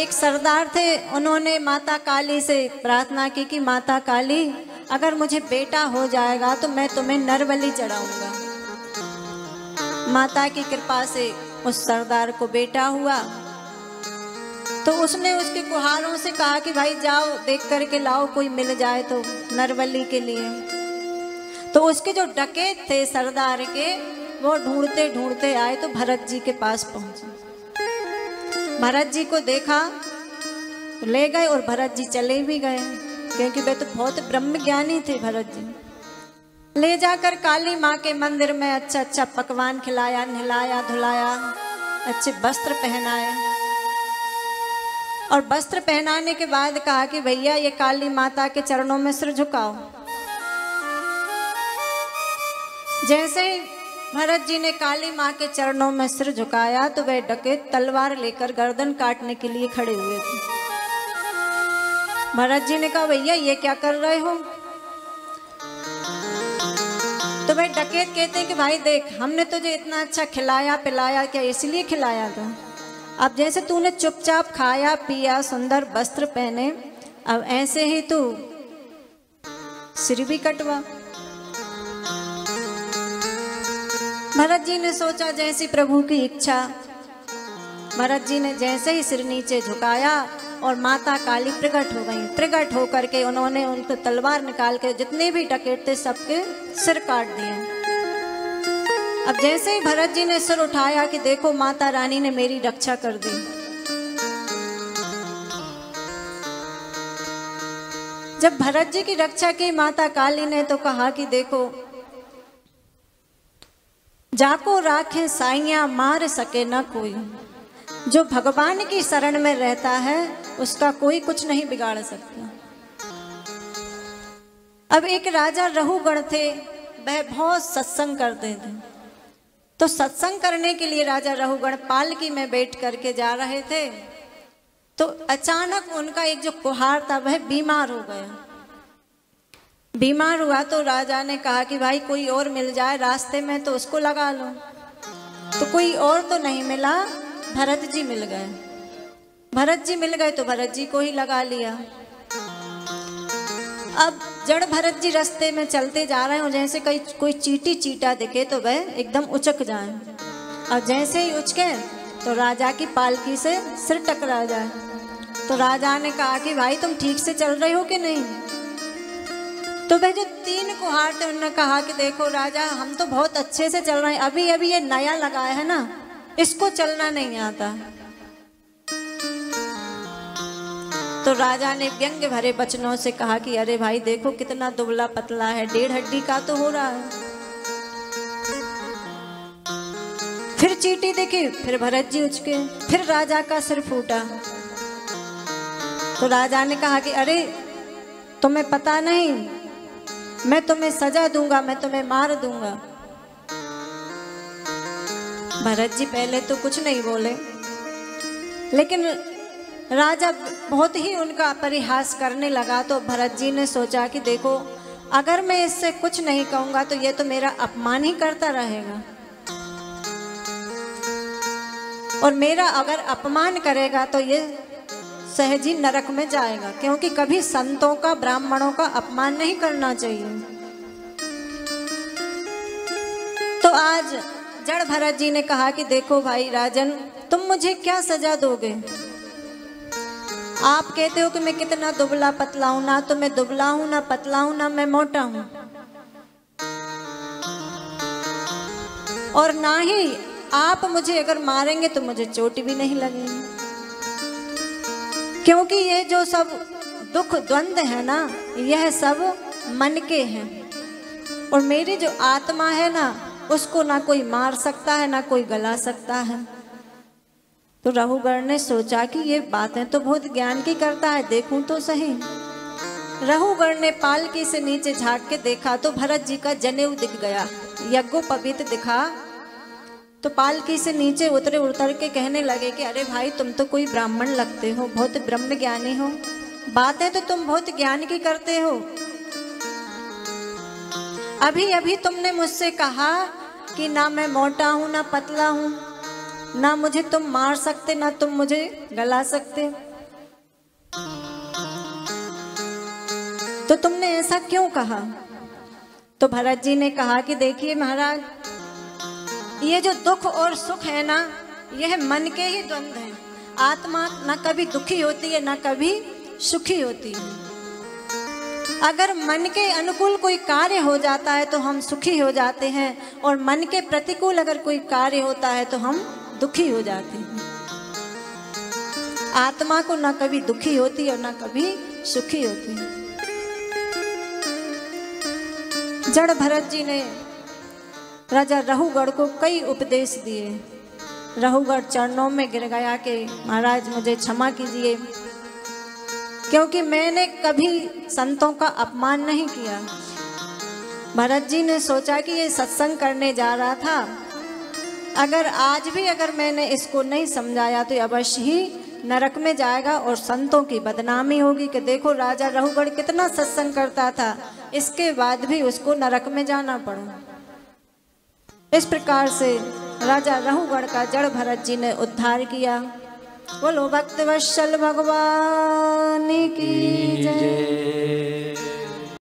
एक सरदार थे, उन्होंने माता काली से प्रार्थना की कि माता काली अगर मुझे बेटा हो जाएगा तो मैं तुम्हें नरबलि चढ़ाऊंगा। माता की कृपा से उस सरदार को बेटा हुआ। तो उसने उसके कुहारों से कहा कि भाई जाओ देख करके लाओ, कोई मिल जाए तो नरबलि के लिए। तो उसके जो डकैत थे सरदार के, वो ढूंढते ढूंढते आए तो भरत जी के पास पहुंचे। भरत जी को देखा तो ले गए और भरत जी चले भी गए, क्योंकि वे तो बहुत ब्रह्म ज्ञानी थे भरत जी। ले जाकर काली माँ के मंदिर में अच्छा अच्छा पकवान खिलाया, नहलाया धुलाया, अच्छे वस्त्र पहनाए। और वस्त्र पहनाने के बाद कहा कि भैया ये काली माता के चरणों में सिर झुकाओ। जैसे ही भरत जी ने काली माँ के चरणों में सिर झुकाया तो वह डकैत तलवार लेकर गर्दन काटने के लिए खड़े हुए थे। भरत जी ने कहा भैया ये क्या कर रहे हो? तो वह डकैत कहते हैं कि भाई देख, हमने तुझे इतना अच्छा खिलाया पिलाया, क्या इसलिए खिलाया था? अब जैसे तूने चुपचाप खाया पिया, सुंदर वस्त्र पहने, अब ऐसे ही तू सिर भी कटवा। भरत जी ने सोचा जैसी प्रभु की इच्छा। भरत जी ने जैसे ही सिर नीचे झुकाया और माता काली प्रकट हो गई। प्रकट होकर के उन्होंने उनको तलवार निकाल के जितने भी डकैत थे सबके सिर काट दिए। अब जैसे ही भरत जी ने सिर उठाया कि देखो माता रानी ने मेरी रक्षा कर दी। जब भरत जी की रक्षा की माता काली ने तो कहा कि देखो, जाको राखे साइया मार सके न कोई। जो भगवान की शरण में रहता है उसका कोई कुछ नहीं बिगाड़ सकता। अब एक राजा रहुगण थे, वह बहुत सत्संग करते थे। तो सत्संग करने के लिए राजा रहुगण पालकी में बैठ करके जा रहे थे। तो अचानक उनका एक जो कुहार था वह बीमार हो गया। बीमार हुआ तो राजा ने कहा कि भाई कोई और मिल जाए रास्ते में तो उसको लगा लो। तो कोई और तो नहीं मिला, भरत जी मिल गए। भरत जी मिल गए तो भरत जी को ही लगा लिया। अब जड़ भरत जी रास्ते में चलते जा रहे हो, जैसे कोई चींटी चीटा दिखे तो वह एकदम उचक जाए, और जैसे ही उचके तो राजा की पालकी से सिर टकरा जाए। तो राजा ने कहा कि भाई तुम ठीक से चल रहे हो कि नहीं? तो वह जो 3 कुहार थे उन्होंने कहा कि देखो राजा, हम तो बहुत अच्छे से चल रहे हैं, अभी अभी ये नया लगाया है ना, इसको चलना नहीं आता। तो राजा ने व्यंग्य भरे वचनों से कहा कि अरे भाई देखो कितना दुबला पतला है, 1.5 हड्डी का तो हो रहा है। फिर चींटी देखी, फिर भरत जी उचके, फिर राजा का सिर फूटा। तो राजा ने कहा कि अरे तुम्हें पता नहीं, मैं तुम्हें सजा दूंगा, मैं तुम्हें मार दूंगा। भरत जी पहले तो कुछ नहीं बोले, लेकिन राजा बहुत ही उनका परिहास करने लगा। तो भरत जी ने सोचा कि देखो, अगर मैं इससे कुछ नहीं कहूंगा तो ये तो मेरा अपमान ही करता रहेगा, और मेरा अगर अपमान करेगा तो ये सहज ही नरक में जाएगा, क्योंकि कभी संतों का ब्राह्मणों का अपमान नहीं करना चाहिए। तो आज जड़ भरत जी ने कहा कि देखो भाई राजन, तुम मुझे क्या सजा दोगे? आप कहते हो कि मैं कितना दुबला पतला हूं, ना तो मैं दुबला हूं, ना पतला हूं, ना मैं मोटा हूं, और ना ही आप मुझे अगर मारेंगे तो मुझे चोट भी नहीं लगेगी, क्योंकि ये जो सब दुख द्वंद है ना, यह सब मन के हैं, और मेरी जो आत्मा है ना, उसको ना कोई मार सकता है ना कोई गला सकता है। तो रहुगण ने सोचा कि ये बातें तो बहुत ज्ञान की करता है, देखूं तो सही। रहुगण ने पालकी से नीचे झांक के देखा तो भरत जी का जनेऊ दिख गया, यज्ञोपवीत दिखा। तो पालकी से नीचे उतर के कहने लगे कि अरे भाई तुम तो कोई ब्राह्मण लगते हो, बहुत ब्रह्म ज्ञानी हो, बातें तो तुम बहुत ज्ञान की करते हो। अभी अभी तुमने मुझसे कहा कि ना मैं मोटा हूं ना पतला हूं, ना मुझे तुम मार सकते ना तुम मुझे गला सकते, तो तुमने ऐसा क्यों कहा? तो भरत जी ने कहा कि देखिए महाराज, ये जो दुख और सुख है ना, यह मन के ही द्वंद्व हैं। आत्मा न कभी दुखी होती है न कभी सुखी होती है। अगर मन के अनुकूल कोई कार्य हो जाता है तो हम सुखी हो जाते हैं, और मन के प्रतिकूल अगर कोई कार्य होता है तो हम दुखी हो जाते हैं। आत्मा को न कभी दुखी होती और न कभी सुखी होती है। जड़ भरत जी ने राजा रहुगढ़ को कई उपदेश दिए। रहुगढ़ चरणों में गिर गया कि महाराज मुझे क्षमा कीजिए, क्योंकि मैंने कभी संतों का अपमान नहीं किया। भरत जी ने सोचा कि ये सत्संग करने जा रहा था, अगर आज भी अगर मैंने इसको नहीं समझाया तो अवश्य ही नरक में जाएगा और संतों की बदनामी होगी कि देखो राजा रहुगढ़ कितना सत्संग करता था, इसके बाद भी उसको नरक में जाना पड़ा। इस प्रकार से राजा रहुगढ़ का जड़ भरत जी ने उद्धार किया। बोलो भक्तवत्सल भगवान की जय।